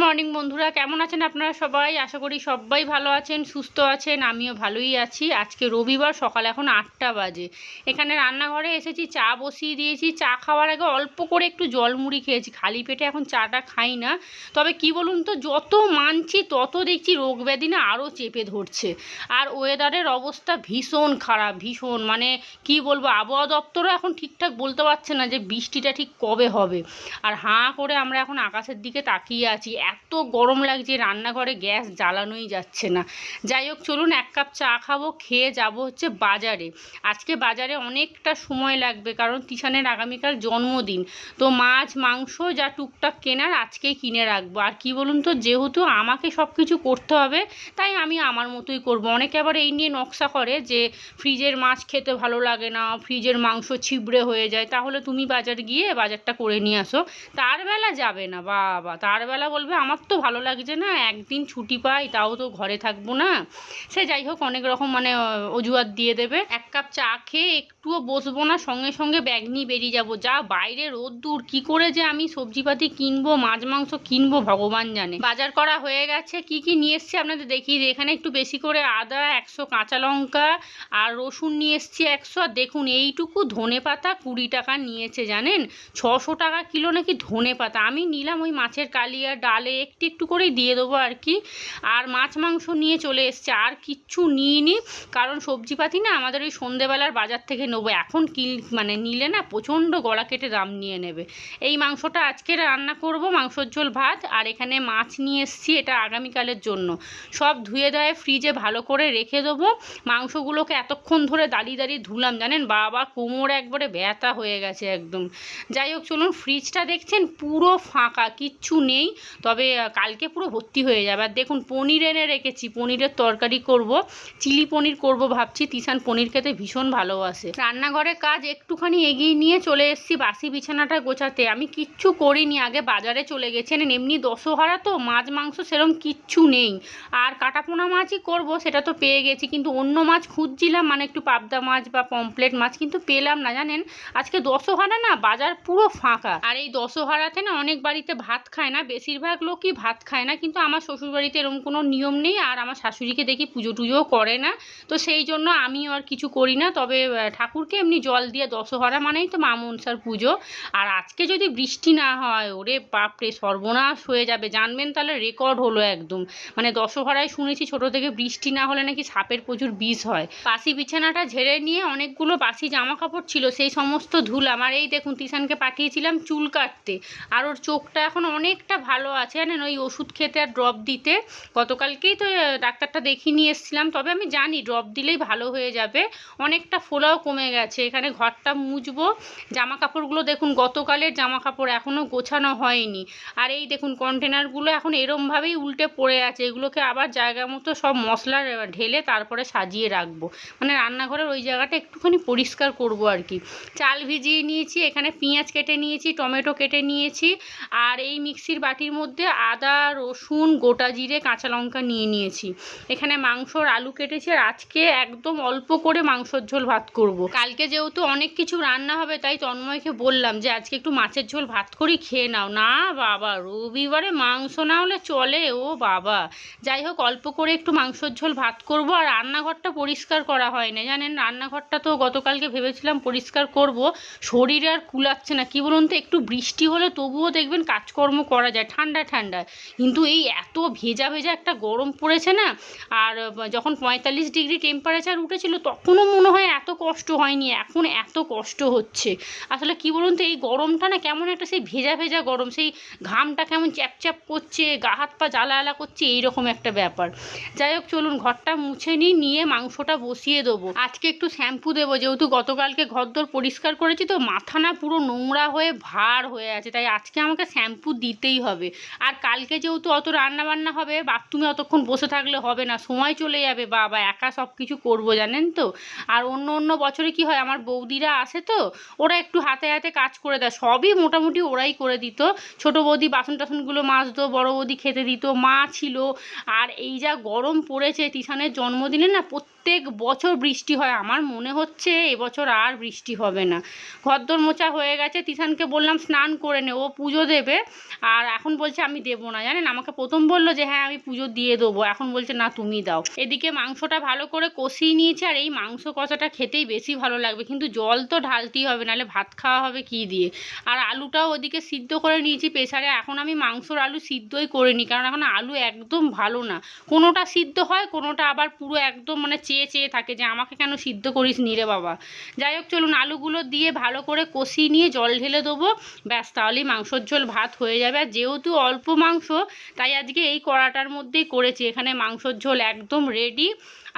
Morning বন্ধুরা, কেমন আছেন আপনারা সবাই? আশা করি সবাই ভালো আছেন, সুস্থ আছেন। আমিও ভালোই আছি। আজকে রবিবার, সকাল এখন 8টা বাজে। এখানে রান্নাঘরে এসেছি, চা বসিয়ে দিয়েছি। চা খাওয়ার আগে অল্প করে একটু জল মুড়ি খেয়েছি, খালি পেটে এখন চাটা খাই না। তবে কি বলুন তো, যত মানছি তত দেখছি রোগ ব্যাধি না আরও চেপে ধরছে। আর ওয়েদারের অবস্থা ভীষণ খারাপ, ভীষণ, মানে কি বলবো, আবহাওয়া দপ্তরও এখন ঠিকঠাক বলতে পারছে না যে বৃষ্টিটা ঠিক কবে হবে। আর হাঁ করে আমরা এখন আকাশের দিকে তাকিয়ে আছি। এত গরম লাগছে, রান্নাঘরে গ্যাস জ্বালানোই যাচ্ছে না। যাই হোক, চলুন এক কাপ চা খাবো, খেয়ে যাব হচ্ছে বাজারে। আজকে বাজারে অনেকটা সময় লাগবে, কারণ তিশানের আগামীকাল জন্মদিন। তো মাছ মাংস যা টুকটাক কেনার আজকেই কিনে রাখবো। আর কি বলুন তো, যেহেতু আমাকে সব কিছু করতে হবে, তাই আমি আমার মতোই করব। অনেকে আবার এই নিয়ে নকশা করে যে ফ্রিজের মাছ খেতে ভালো লাগে না, ফ্রিজের মাংস ছিবড়ে হয়ে যায়, তাহলে তুমি বাজার গিয়ে বাজারটা করে নিয়ে আসো। তার বেলা যাবে না বাবা, তার বেলা বলবে আমার তো ভালো লাগছে না, একদিন ছুটি পাই, তাও তো ঘরে থাকবো না। সে যাই হোক, অনেক রকম মানে অজুহাত দিয়ে দেবে। এক কাপ চা খেয়ে একটুও বসবো না, সঙ্গে সঙ্গে ব্যাগ নিয়ে বেরিয়ে যাবো। যা বাইরে রোদ্দুর, কি করে যে আমি সবজিপাতি কিনবো, মাছ মাংস কিনবো ভগবান জানে। বাজার করা হয়ে গেছে। কি কি নিয়ে এসছি আপনাদের দেখিয়ে দিই। এখানে একটু বেশি করে আদা, 100 কাঁচা লঙ্কা আর রসুন নিয়ে এসছি 100। আর দেখুন এইটুকু ধনে পাতা 20 টাকা নিয়েছে, জানেন? 600 টাকা কিলো নাকি ধনে পাতা। আমি নিলাম ওই মাছের কালিয়া ডালে একটু একটু করেই দিয়ে দেবো আর কি। আর মাছ মাংস নিয়ে চলে এসছে, আর কিচ্ছু নিইনি, কারণ সবজিপাতি না আমাদের ওই সন্ধেবেলার বাজার থেকে নেবো। এখন মানে নিলে না প্রচণ্ড গলা কেটে দাম নিয়ে নেবে। এই মাংসটা আজকে রান্না করব, মাংসর ঝোল ভাত। আর এখানে মাছ নিয়ে এসছি, এটা আগামীকালের জন্য। সব ধুয়ে দেয় ফ্রিজে ভালো করে রেখে দেবো। মাংসগুলোকে এতক্ষণ ধরে দাঁড়িয়ে দাঁড়িয়ে ধুলাম, জানেন বাবা, কোমরে একবারে ব্যথা হয়ে গেছে একদম। যাই হোক, চলুন। ফ্রিজটা দেখছেন পুরো ফাঁকা, কিচ্ছু নেই। তবে কালকে পুরো ভর্তি হয়ে যাবে। আর দেখুন পনির এনে রেখেছি, পনিরের তরকারি করব, চিলি পনির করব ভাবছি। তিশান পনির খেতে ভীষণ ভালোবাসে। রান্নাঘরের কাজ একটুখানি এগিয়ে নিয়ে চলে এসেছি বাসি বিছানাটা গোছাতে। আমি কিচ্ছু করিনি, আগে বাজারে চলে গেছেন। এমনি দশহারা তো, মাছ মাংস সেরকম কিচ্ছু নেই। আর কাটাপোনা মাছই করব, সেটা তো পেয়ে গেছি, কিন্তু অন্য মাছ খুঁজছিলাম, মানে একটু পাবদা মাছ বা পমপ্লেট মাছ, কিন্তু পেলাম না। জানেন আজকে দশহারা না, বাজার পুরো ফাঁকা। আর এই দশহারাতে না অনেক বাড়িতে ভাত খায় না, বেশিরভাগ লোকই ভাত খায় না, কিন্তু আমার শ্বশুরবাড়িতে এরকম কোনো নিয়ম নেই। আর আমার শাশুড়িকে দেখি পুজো টুজোও করে না, তো সেই জন্য আমিও আর কিছু করি না। তবে ঠাকুরকে এমনি জল দিয়ে, দশহারা মানেই তো মা মনসার পুজো। আর আজকে যদি বৃষ্টি না হয়, ওরে বাপরে সর্বনাশ হয়ে যাবে, জানবেন তাহলে রেকর্ড হলো একদম। মানে দশহারায় শুনেছি ছোট থেকে বৃষ্টি না হলে নাকি সাপের প্রচুর বিষ হয়। বাসি বিছানাটা ঝেড়ে নিয়ে অনেকগুলো বাসি জামা কাপড় ছিল, সেই সমস্ত ধুলাম। আর এই দেখুন তিশানকে পাঠিয়েছিলাম চুল কাটতে, আর ওর চোখটা এখন অনেকটা ভালো আছে, জানেন, ওই ওষুধ খেতে আর ড্রপ দিতে। গতকালকেই তো ডাক্তারটা দেখিয়ে নিয়ে এসেছিলাম, তবে আমি জানি ড্রপ দিলেই ভালো হয়ে যাবে। অনেকটা ফোলাও কমে গেছে। এখানে ঘরটা মুছবো। জামা কাপড়গুলো দেখুন, গতকালের জামা কাপড় এখনও গোছানো হয়নি। আর এই দেখুন কন্টেনারগুলো এখন এরমভাবেই উল্টে পড়ে আছে, এগুলোকে আবার জায়গা মতো সব মশলা ঢেলে তারপরে সাজিয়ে রাখবো। মানে রান্নাঘরের ওই জায়গাটা একটুখানি পরিষ্কার করব আর কি। চাল ভিজিয়ে নিয়েছি, এখানে পেঁয়াজ কেটে নিয়েছি, টমেটো কেটে নিয়েছি। আর এই মিক্সির বাটির মধ্যে আদা, রসুন, গোটা জিরে, কাঁচা লঙ্কা নিয়ে নিয়েছি। এখানে মাংসর আলু কেটেছি। আর আজকে একদম অল্প করে মাংসর ঝোল ভাত করব। কালকে যেহেতু অনেক কিছু রান্না হবে, তাই তন্ময়কে বললাম যে আজকে একটু মাছের ঝোল ভাত করি, খেয়ে নাও। না বাবা, রবিবারে মাংস না হলে চলে? ও বাবা। যাই হোক, অল্প করে একটু মাংসর ঝোল ভাত করব। আর রান্নাঘরটা পরিষ্কার করা হয় না, জানেন, রান্নাঘরটা তো গতকালকে ভেবেছিলাম পরিষ্কার করব, শরীরে আর কুলাচ্ছে না। কি বলুন তো, একটু বৃষ্টি হলে তবুও দেখবেন কাজকর্ম করা যায় ঠান্ডা ঠান্ডায়, কিন্তু এই এত ভেজা ভেজা একটা গরম পড়েছে না। আর যখন 45 ডিগ্রি টেম্পারেচার উঠেছিল তখনও মনে হয় এত কষ্ট হয়নি, এখন এত কষ্ট হচ্ছে। আসলে কি বলুন তো, এই গরমটা না কেমন একটা সেই ভেজা ভেজা গরম, সেই ঘামটা কেমন চ্যাপচ্যাপ করছে, গা হাত পা জ্বালা জ্বালা করছে, এইরকম একটা ব্যাপার। যাই হোক, চলুন ঘরটা মুছে নিয়ে মাংসটা বসিয়ে দেবো। আজকে একটু শ্যাম্পু দেবো, যেহেতু গতকালকে ঘরদোর পরিষ্কার করেছি, তো মাথা না পুরো নোংরা হয়ে ভার হয়ে আছে, তাই আজকে আমাকে শ্যাম্পু দিতেই হবে। আর কালকে যেহেতু অত রান্না বান্না হবে, বাথরুমে অতক্ষণ বসে থাকলে হবে না, সময় চলে যাবে। বাবা একা সব কিছু করবো, জানেন তো। আর অন্য অন্য বছরে কি হয়, আমার বৌদিরা আসে তো, ওরা একটু হাতে হাতে কাজ করে দেয়, সবই মোটামুটি ওরাই করে দিত। ছোটো বৌদি বাসন টাসনগুলো মাজতো, বড়ো বৌদি খেতে দিত, মা ছিল। আর এই যা গরম পড়েছে, তিশানের জন্মদিনে না প্রত্যেক বছর বৃষ্টি হয়, আমার মনে হচ্ছে এবছর আর বৃষ্টি হবে না। ঘরদোর মোছা হয়ে গেছে, তিশানকে বললাম স্নান করে নে, ও পুজো দেবে, আর এখন বলছে আমি দেবো না। জানেন, আমাকে প্রথম বললো যে হ্যাঁ আমি পুজো দিয়ে দেবো, এখন বলছে না তুমি দাও। এদিকে মাংসটা ভালো করে কষিয়ে নিয়েছি, আর এই মাংস কষাটা খেতেই বেশি ভালো লাগবে, কিন্তু জল তো ঢালতেই হবে, নাহলে ভাত খাওয়া হবে কি দিয়ে। আর আলুটাও ওদিকে সিদ্ধ করে নিয়েছি প্রেসারে। এখন আমি মাংসর আলু সিদ্ধই করিনি, কারণ এখন আলু একদম ভালো না, কোনোটা সিদ্ধ হয়, কোনোটা আবার পুরো একদম মানে চেয়ে চেয়ে থাকে যে আমাকে কেন সিদ্ধ করিস নি রে বাবা। যাই হোক চলুন, আলুগুলো দিয়ে ভালো করে কষিয়ে নিয়ে জল ঢেলে দেবো, ব্যাস তাহলেই মাংসর ঝোল ভাত হয়ে যাবে। আর যেহেতু অল্প মাংস, তাই আজকে এই কড়াটার মধ্যেই করেছি। এখানে মাংসর ঝোল একদম রেডি,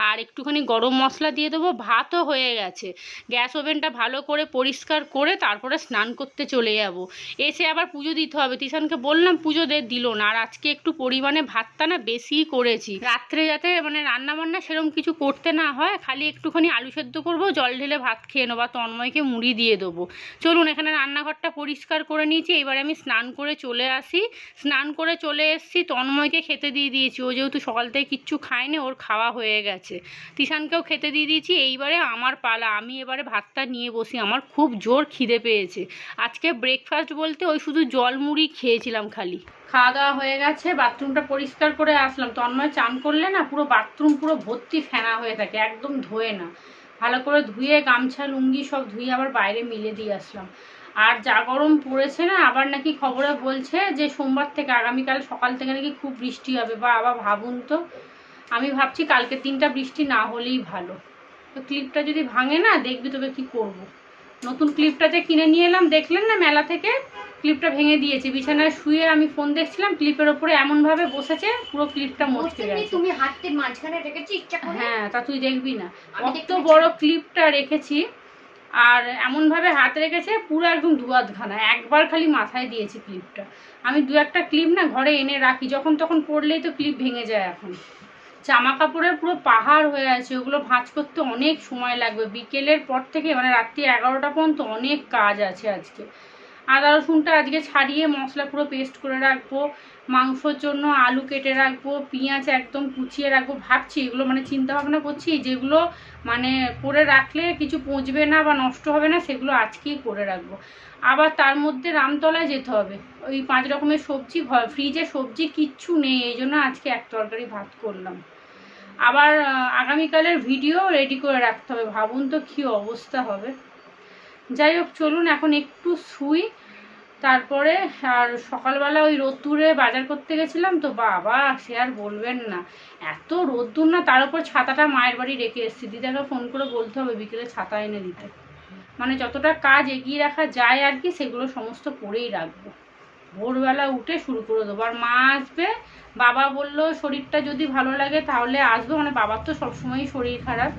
আর একটুখানি গরম মশলা দিয়ে দেবো, ভাতও হয়ে গেছে। গ্যাস ওভেনটা ভালো করে পরিষ্কার করে তারপরে স্নান করতে চলে যাব। এসে আবার পুজো দিতে হবে, তিশানকে বললাম পুজো দিল না। আর আজকে একটু পরিমাণে ভাতটা না বেশিই করেছি, রাত্রে যাতে মানে রান্নাবান্না সেরকম কিছু করতে না হয়, খালি একটুখানি আলু সেদ্ধ করবো, জল ঢেলে ভাত খেয়ে নেবো, তন্ময়কে মুড়ি দিয়ে দেবো। চলুন, এখানে রান্নাঘরটা পরিষ্কার করে নিয়েছি, এবার আমি স্নান করে চলে আসি। স্নান করে চলে এসেছি, তন্ময়কে খেতে দিয়ে দিয়েছি, ও যেহেতু সকাল থেকে কিচ্ছু খায়নি, ওর খাওয়া হয়ে গেছে। তিশানকেও খেতে দিয়ে দিয়েছি, এইবারে আমার পালা, আমি এবারে ভাতটা নিয়ে বসি, আমার খুব জোর খিদে পেয়েছে। আজকে ব্রেকফাস্ট বলতে ওই শুধু জল মুড়ি খেয়েছিলাম খালি। খাওয়া দাওয়া হয়ে গেছে, বাথরুমটা পরিষ্কার করে আসলাম। তন্ময় চান করলে না পুরো বাথরুম পুরো ভর্তি ফেনা হয়ে থাকে, একদম ধোয়ে না, ভালো করে ধুয়ে গামছা লুঙ্গি সব ধুয়ে আবার বাইরে মিলে দিয়ে আসলাম। আর যা গরম পড়েছে না, আবার নাকি খবরে বলছে যে সোমবার থেকে আগামীকাল সকাল থেকে নাকি খুব বৃষ্টি হবে, বা আবার ভাবুন তো, আমি ভাবছি কালকের দিনটা বৃষ্টি না হলেই ভালো। তো ক্লিপটা যদি ভাঙে না, দেখবি তোকে কি করব। নতুন ক্লিপটা যে কিনে নিয়ে এলাম, দেখলেন না মেলা থেকে, ক্লিপটা ভেঙে দিয়েছে। বিছানায় শুয়ে আমি ফোন দেখছিলাম, ক্লিপের ওপরে এমনভাবে বসেছে পুরো ক্লিপটা মচকে গেছে। তুমি হাতের মাঝখানে রেখেছি ইচ্ছা করে? হ্যাঁ, তা তুই দেখবি না, কত বড় ক্লিপটা রেখেছি, আর এমনভাবে হাত রেখেছে পুরো একদম দুয়াতখানা, একবার খালি মাথায় দিয়েছি ক্লিপটা। আমি দু একটা ক্লিপ না ঘরে এনে রাখি, যখন তখন পড়লেই তো ক্লিপ ভেঙে যায়। এখন জামা কাপড়ের পুরো পাহাড় হয়ে আছে, ওগুলো ভাঁজ করতে অনেক সময় লাগবে, বিকেলের পর থেকে মানে রাত্রি 11টা পর্যন্ত অনেক কাজ আছে আজকে। আদা রসুনটা আজকে ছাড়িয়ে মশলা পুরো পেস্ট করে রাখবো, মাংসর জন্য আলু কেটে রাখবো, পেঁয়াজ একদম কুচিয়ে রাখবো। ভাবছি এগুলো মানে চিন্তা ভাবনা করছি, যেগুলো মানে করে রাখলে কিছু পচবে না বা নষ্ট হবে না, সেগুলো আজকেই করে রাখবো। আবার তার মধ্যে রামতলায় যেতে হবে, ওই 5 রকমের সবজি, ফ্রিজে সবজি কিচ্ছু নেই, এই জন্য আজকে এক তরকারি ভাত করলাম। আবার আগামীকালের ভিডিও রেডি করে রাখতে হবে, ভাবুন তো কী অবস্থা হবে। যাই হোক চলুন, এখন একটু শুই, তারপরে। আর সকালবেলা ওই রোদ্দুরে বাজার করতে গেছিলাম তো, বাবা সে আর বলবেন না, এত রোদ্দুর না, তার উপর ছাতাটা মায়ের বাড়ি রেখে এসেছি, দিদাকে ফোন করে বলতে হবে বিকেলে ছাতা এনে দিতে। মানে যতটা কাজ এগিয়ে রাখা যায় আর কি, সেগুলো সমস্ত করেই রাখবো, ভোরবেলা উঠে শুরু করে দেবো। আর মা আসবে, বাবা বললো শরীরটা যদি ভালো লাগে তাহলে আসবে, মানে বাবার তো সবসময়ই শরীর খারাপ,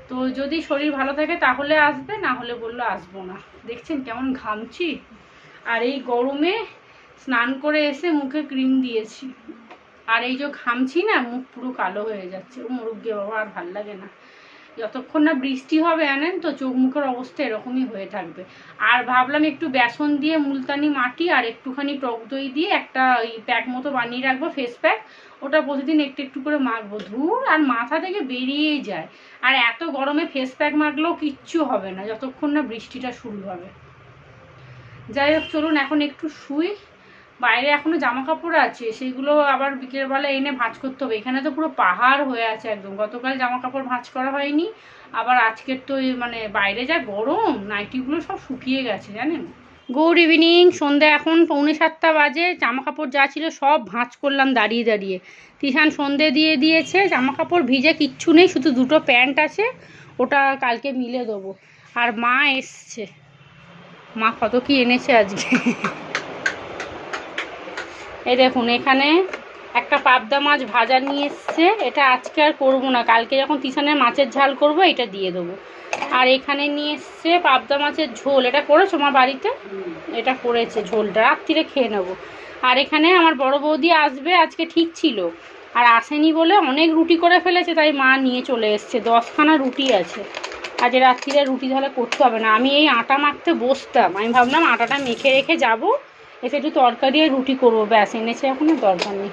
তো যদি শরীর ভালো থাকে তাহলে আসবে, না হলে বললো আসবো না। দেখছেন কেমন ঘামছি, আর এই গরমে স্নান করে এসে মুখে ক্রিম দিয়েছি, আর এই যে ঘামছি না, মুখ পুরো কালো হয়ে যাচ্ছে। ও মরুক গে বাবা, আর ভাল লাগে না, যতক্ষণ না বৃষ্টি হবে জানেন তো চোখ মুখের অবস্থা এরকমই হয়ে থাকবে। আর ভাবলাম একটু বেসন দিয়ে মুলতানি মাটি আর একটুখানি টক দই দিয়ে একটা ওই প্যাক মতো বানিয়ে রাখবো, ফেস প্যাক, ওটা প্রতিদিন একটু একটু করে মাখবো। ধুর, আর মাথা থেকে বেরিয়েই যায়, আর এত গরমে ফেস প্যাক মাখলেও কিচ্ছু হবে না যতক্ষণ না বৃষ্টিটা শুরু হবে। যাই হোক চলুন, এখন একটু শুই, বাইরে এখনো জামা কাপড় আছে, সেগুলো আবার বিকেলবেলা এনে ভাঁজ করতে হবে। এখানে তো পুরো পাহাড় হয়ে আছে একদম, গতকাল জামা কাপড় ভাঁজ করা হয়নি, আবার আজকের তো মানে বাইরে যা গরম, নাইটিগুলো সব শুকিয়ে গেছে জানেন। গুড ইভিনিং, সন্ধ্যা এখন 6:45 বাজে, জামা কাপড় যা ছিল সব ভাঁজ করলাম দাঁড়িয়ে দাঁড়িয়ে। তিশান সন্ধে দিয়ে দিয়েছে, জামা কাপড় ভিজে কিচ্ছু নেই, শুধু দুটো প্যান্ট আছে, ওটা কালকে মিলে দেবো। আর মা এসছে, মা কত কি এনেছে আজকে। এই দেখুন, এখানে একটা পাবদা মাছ ভাজা নিয়ে এসছে, এটা আজকে আর করবো না, কালকে যখন তিশানের মাছের ঝাল করবো এটা দিয়ে দেবো। আর এখানে নিয়ে এসছে পাবদা মাছের ঝোল, এটা করেছো মা বাড়িতে? এটা করেছে, ঝোলটা রাত্রিরে খেয়ে নেবো। আর এখানে আমার বড় বৌদি আসবে আজকে ঠিক ছিল, আর আসেনি বলে অনেক রুটি করে ফেলেছে, তাই মা নিয়ে চলে এসছে, 10খানা রুটি আছে। আজ রাত্রিরে রুটি তাহলে করতে হবে না, আমি এই আটা মাখতে বসতাম, আমি ভাবলাম আটাটা মেখে রেখে যাবো, এসে একটু তরকারি আর রুটি করবো, ব্যাস, এনেছে এখন দরকার নেই,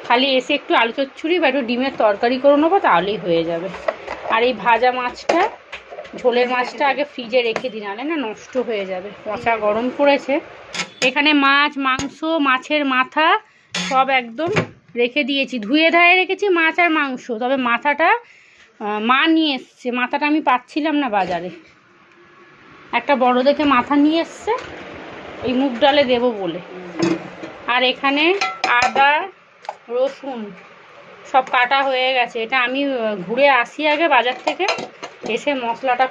খালি এসে একটু আলু চচ্চড়ি বা একটু ডিমের তরকারি করে নেবো, তাহলেই হয়ে যাবে। আর এই ভাজা মাছটা, ঝোলের মাছটা আগে ফ্রিজে রেখে দিই, নাহলে না নষ্ট হয়ে যাবে, পচা গরম পড়েছে। এখানে মাছ, মাংস, মাছের মাথা সব একদম রেখে দিয়েছি, ধুয়ে ধায়ে রেখেছি মাছ আর মাংস। তবে মাথাটা মা নিয়ে এসছে, মাথাটা আমি পাচ্ছিলাম না বাজারে, একটা বড় দেখে মাথা নিয়ে এসছে, এই মুগ ডালে দেবো বলে। আর এখানে আদা রসুন সব কাটা হয়ে গেছে, এটা আমি ঘুরে আসি আগে বাজার থেকে, এসে মশলাটা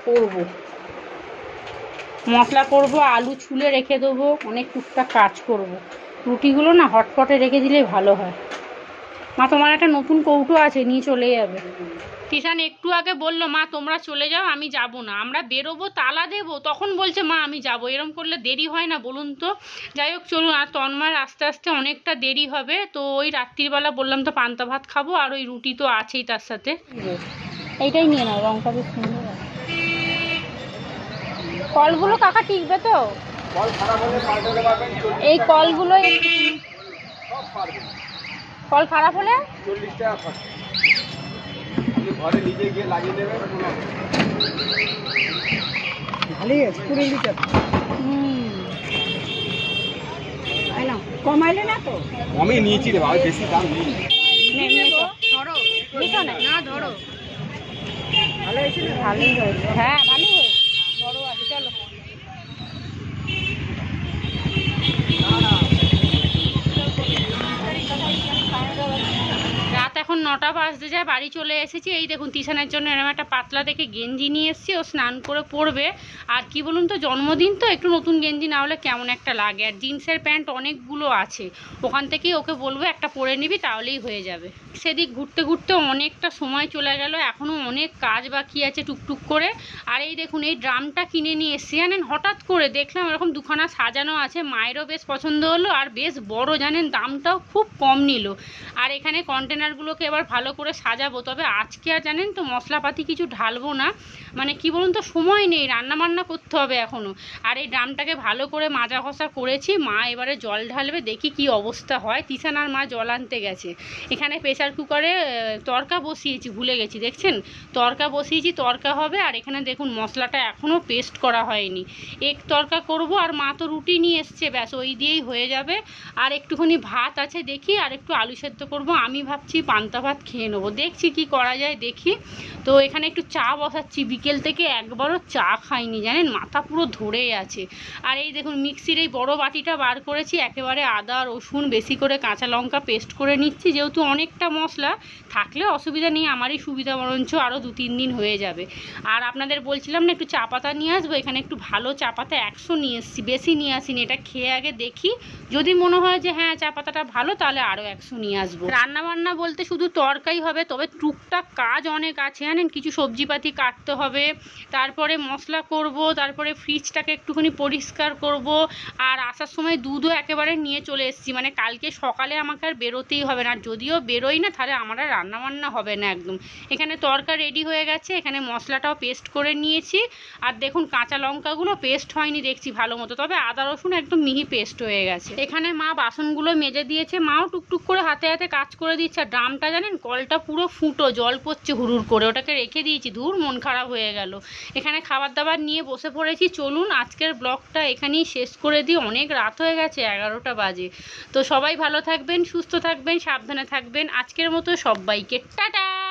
করব, আলু ছুলে রেখে দেবো, অনেক টুকটাক কাজ করব। রুটিগুলো না হটপটে রেখে দিলে ভালো হয়। মা তোমার একটা নতুন কৌটো আছে, নিয়ে চলে যাবে। তিশান একটু আগে বললো মা তোমরা চলে যাও, আমি যাব না, আমরা বেরোবো তালা দেবো, তখন বলছে মা আমি যাব। এরম করলে দেরি হয় না বলুন তো? যাই হোক চলুন, আর তন্ময়ের আস্তে আস্তে অনেকটা দেরি হবে, তো ওই রাত্রিবেলা বললাম তো পান্তা ভাত খাবো, আর ওই রুটি তো আছেই তার সাথে। এইটাই নিয়ে নাও, রংটা বেশ সুন্দর। কলগুলো কাকা টিকবে তো? এই কলগুলো কল খারাপ হলে 40 টাকা খরচ, ঘরে নিজে গিয়ে লাগিয়ে দেবেন। ভালোই আছে, 20 লিটার। কমাইলে না তো? আমি নিয়েছি রে ভাই, বেশি দাম নেই। ধরো লিখো না, না ধরো। ভালো হয়েছে, ভালোই হয়েছে, হ্যাঁ ভালোই হয়েছে, বড় আছে। চলো রাত এখন 9টা বাজতে যায়, বাড়ি চলে এসেছি। এই দেখুন তিশানের জন্য এরকম একটা পাতলা দেখে গেঞ্জি নিয়ে এসেছি, ও স্নান করে পরবে। আর কি বলুন তো, জন্মদিন তো, একটু নতুন গেঞ্জি না হলে কেমন একটা লাগে। আর জিন্সের প্যান্ট অনেকগুলো আছে, ওখান থেকেই ওকে বলবো একটা পরে নিবি, তাহলেই হয়ে যাবে। সেদিক ঘুরতে ঘুরতে অনেকটা সময় চলে গেল, এখনও অনেক কাজ বাকি আছে টুকটুক করে। আর এই দেখুন এই ড্রামটা কিনে নিয়ে এসছি, জানেন হঠাৎ করে দেখলাম এরকম দুখানা সাজানো আছে, মায়েরও বেশ পছন্দ হলো, আর বেশ বড়, জানেন দামটাও খুব কম নিল। আর এখানে কন্টেনারগুলোকে এবার ভালো করে সাজাবো। তবে আজকে আর জানেন তো মশলাপাতি কিছু ঢালবো না, মানে কি বলুন তো, সময় নেই, রান্না বান্না করতে হবে এখনও। আর এই ড্রামটাকে ভালো করে মাজা ঘষা করেছি, মা এবারে জল ঢালবে, দেখি কি অবস্থা হয়। তিশান আর মা জল আনতে গেছে। এখানে প্রেসার কুকারে তড়কা বসিয়েছি, ভুলে গেছি, দেখছেন তড়কা বসিয়েছি, তড়কা হবে। আর এখানে দেখুন মশলাটা এখনও পেস্ট করা হয়নি, এক তড়কা করব। আর মা তো রুটি নিয়ে এসছে, ব্যাস ওই দিয়েই হয়ে যাবে। আর একটুখানি ভাত আছে দেখি, আর একটু আলু সেদ্ধ করব। আমি ভাবছি পান্তা ভাত খেয়ে নেবো, দেখছি কি করা যায় দেখি। তো এখানে একটু চা বসাচ্ছি, বিকেল থেকে একবারও চা খাইনি, জানেন মাথা পুরো ধরে আছে। আর এই দেখুন মিক্সির এই বড় বাটিটা বার করেছি, একেবারে আদা রসুন বেশি করে কাঁচা লঙ্কা পেস্ট করে নিচ্ছি, যেহেতু অনেকটা মশলা থাকলে অসুবিধা নেই, আমারই সুবিধা, বরঞ্চ আরও 2-3 দিন হয়ে যাবে। আর আপনাদের বলছিলাম না একটু চা পাতা নিয়ে আসবো, এখানে একটু ভালো চা পাতা 100 নিয়ে এসেছি, বেশি নিয়ে আসিনি। এটা খেয়ে আগে দেখি, যদি মনে হয় যে হ্যাঁ চা পাতাটা ভালো, তাহলে আরও 100 নিয়ে আসবো। রান্না বান্না বলতে শুধু তরকারি হবে, তবে টুকটাক কাজ অনেক আছে, জানেন কিছু সবজিপাতি কাটতে হবে, তারপরে মশলা করব, তারপরে ফ্রিজটাকে একটুখানি পরিষ্কার করব। আর আসার সময় দুধও একেবারে নিয়ে চলে এসেছি, মানে কালকে সকালে আমাকে আর বেরোতেই হবে না, যদিও বেরোই না তাহলে আমার আর রান্না বান্না হবে না একদম। এখানে তরকা রেডি হয়ে গেছে, এখানে মশলাটাও পেস্ট করে নিয়েছি। আর দেখুন কাঁচা লঙ্কাগুলো পেস্ট হয়নি দেখছি ভালো মতো, তবে আদা রসুন একদম মিহি পেস্ট হয়ে গেছে। এখানে মা বাসনগুলো মেজে দিয়েছে, মাও টুকটুক করে হাতে হাতে কাজ করে দিচ্ছে। আর ড্রামটা জানেন কলটা পুরো ফুটো, জল পড়ছে হুড়ুর করে, ওটাকে রেখে দিয়েছি, ধুর মন খারাপ হয়ে গেল। এখানে খাবার দাবার নিয়ে বসে পড়েছি। চলুন আজকের ব্লগটা এখানেই শেষ করে দিই, অনেক রাত হয়ে গেছে, 11টা বাজে। তো সবাই ভালো থাকবেন, সুস্থ থাকবেন, সাবধানে থাকবেন। আজকের মতো সবাইকে টাটা।